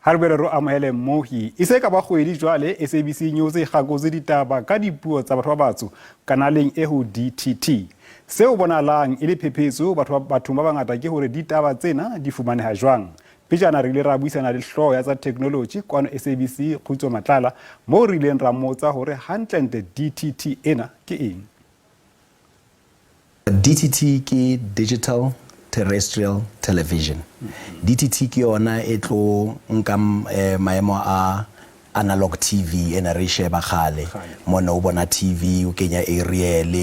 Harbero amahele mohi ise ka ba kgwedi jwale SABC News e gakotse ditaba ka dipuo tsa batho ba batsho kanaleng e ho DTT seo bonalang ile phephetso batho ba bangata ke hore ditaba tsena di fumaneha jwang pejana re ile ra buisana le hloho ya tsa technology kwano SABC Khutso Matlala mo re ileng ra motsa hore hantle DTT ena ke eng. DTT ke digital terrestrial television. DTT ke yona e tlo nka maemo a analog TV ena re sheba khale mona o bona TV o kenya aerial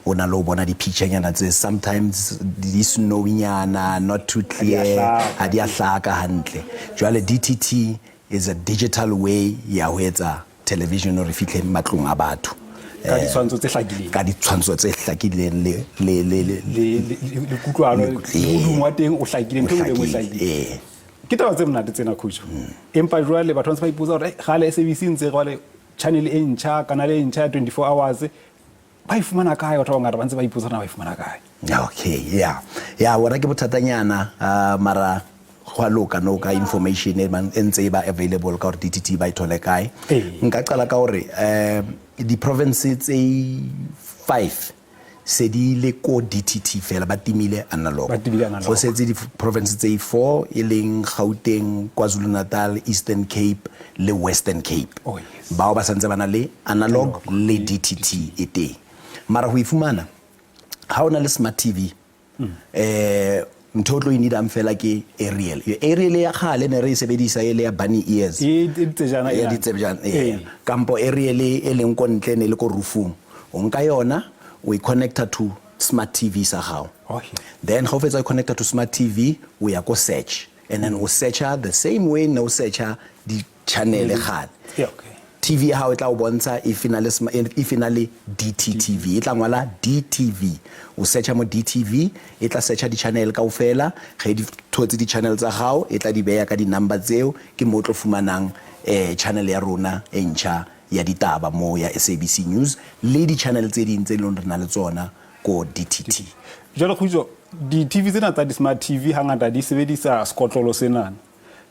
o na lo bona di picture nyana tse sometimes di snowinyana not too clear ha di ahlaka hantle jwale DTT is a digital way ya ho etsa television re fihle matlong a batho ka ditshwantsho tse hlakileng le kutlwano le mo teng o hlakileng ntho le mo hlakileng ke taba tse mnate tsena khutso empa jwale batho ba ipuza hore gale SABC ntse gale channel e ntjha kanale e ntjha 24 hours ba ifumana kae batho ba ngata ba ntse ba ipuza na ba ifumana kae. Okay, yeah wona ke bothatanyana mara khwa loka no ka information e ntse ba available ka DTT ba ithole kae nka qala ka hore di provinces tse 5 se di le ko DTT fela ba timile analog go setse di provinces tse 4 e leng Gauteng, KwaZulu-Natal, Eastern Cape le Western Cape bao ba santse bana le analog le DTT ete mara ho ifumana ha ona le smart TV mthotlo e nida mfela ke aerial ya khale ne re sebedisa ile ya bunny ears kampo aerial e leng ko ntle ne le ko roofung o nka yona we connected to smart TV sa hao then how fetsa connected to smart TV we ya go search and then we search the same way no search di channel khale TV how e tla o bontsha e finally DTTV e tla ngwala DTV o searcha mo DTV e tla searcha di channel kaofela ge di thotse di channel tsa gao e tla di beya ka di number tseo ke mo tlo fumanang channel ya rona e ntjha ya ditaba mo ya SABC News le di channel tse ding tse le rena le tsona ko DTT. Jwale khutso di TV tsena tsa di smart TV hangata di sebedisa skotlolo senana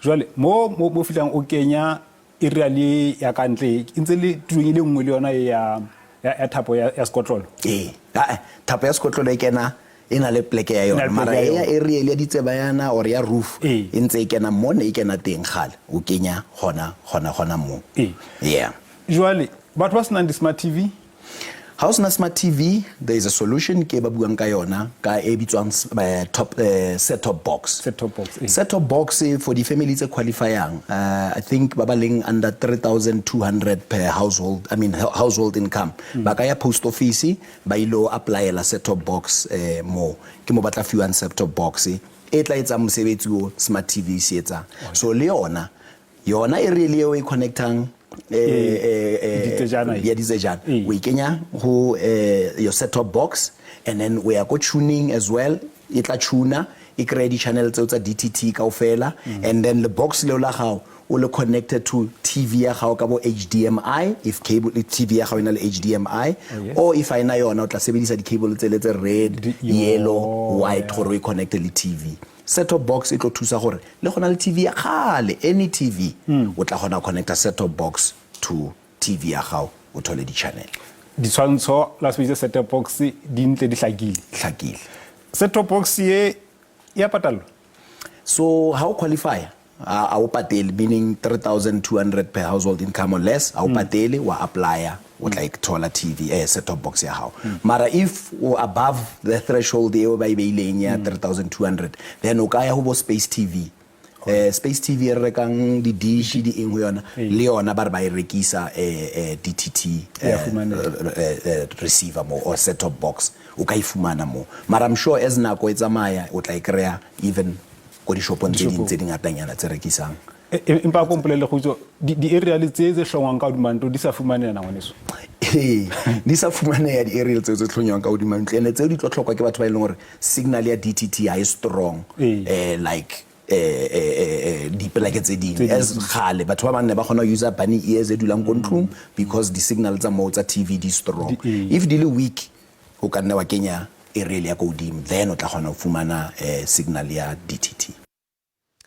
jwale mo fitlang o kenya e really ya kantle intse le tunyile nngwe le yona ya thapo ya skotlolo thapo ya skotlolo e kena ena le pleke ya yona mara ya aerial ya ditseba yana or ya roof intse e kena mona e kena teng khale o kenya gona mo jwale batho ba sena di smart TV house na smart TV there is a solution ke ba buang ka yona ka e bitswang set-top box set-top box for the families tse qualifying I think ba leng under 3,200 per household household income ba ka ya post office ba ilo apply la set-top box mo ke mo batla fiwang set-top box e tla etsa mosebetsi o smart TV se etsa so le yona e really e connectang we kenya who your set-top box and then we are go tuning as well itla tuna e create channel tse tsa DTT kaofela and then the box le la gao o le connected to TV ya gao ka bo HDMI if cable TV ya gao ina le HDMI or if ina yona o tla sebedisa di cable tse le tse red yellow white gore we connect le TV set-top box e tlo thusa gore le gona le TV ya khale any TV o tla gona connecta set-top box to TV ya gao o thole di channel di tshwantsho la sebedisa set-top box di ntle di hlakile set-top box ya patalo so how qualify a o patele meaning 3,200 per household income or less a o patele wa applya o tla thola TV set-top box ya hao mara if o above the threshold e ba ibeileng ya 3,200 then o kaya ho bo space TV space TV re rekang di dish di eng ho yona le yona ba re ba rekisa DTT receiver mo or set-top box o ka ifumana mo mara I'm sure as nako e tsamaya o tla ikrea even ko di shopong tse ding atanyana tse rekisang empa kompolele go di aerial tse hlongwang ka dimanto di sa fumanela na ngwaneso di sa fumanela di aerial tse hlongwang ka dimanto ene tse di tlo tlhokwa ke batho ba ileng gore signal ya DTT ha e strong like di pleke tse ding as khale batho ba bane ba gona user bunny ears e dulang kontlong because the signal tsa mo tsa TV di strong if di le weak o ka nna wa kenya aerial ya go dim then o tla gona go fumana signal ya DTT